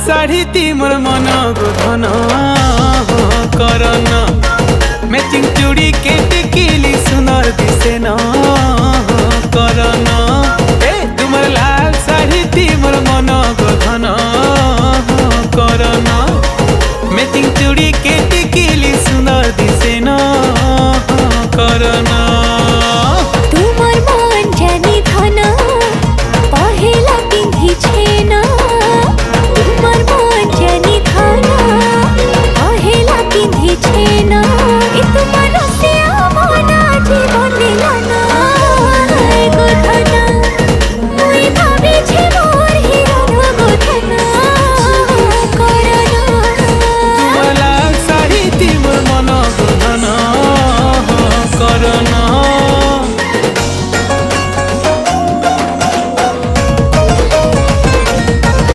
शाढ़ी ती मोर मन को धन करना मैचिंग चूड़ी के टिकिली सुंदर दिसे न करना तुमर लाल शाढ़ी ती मोर मन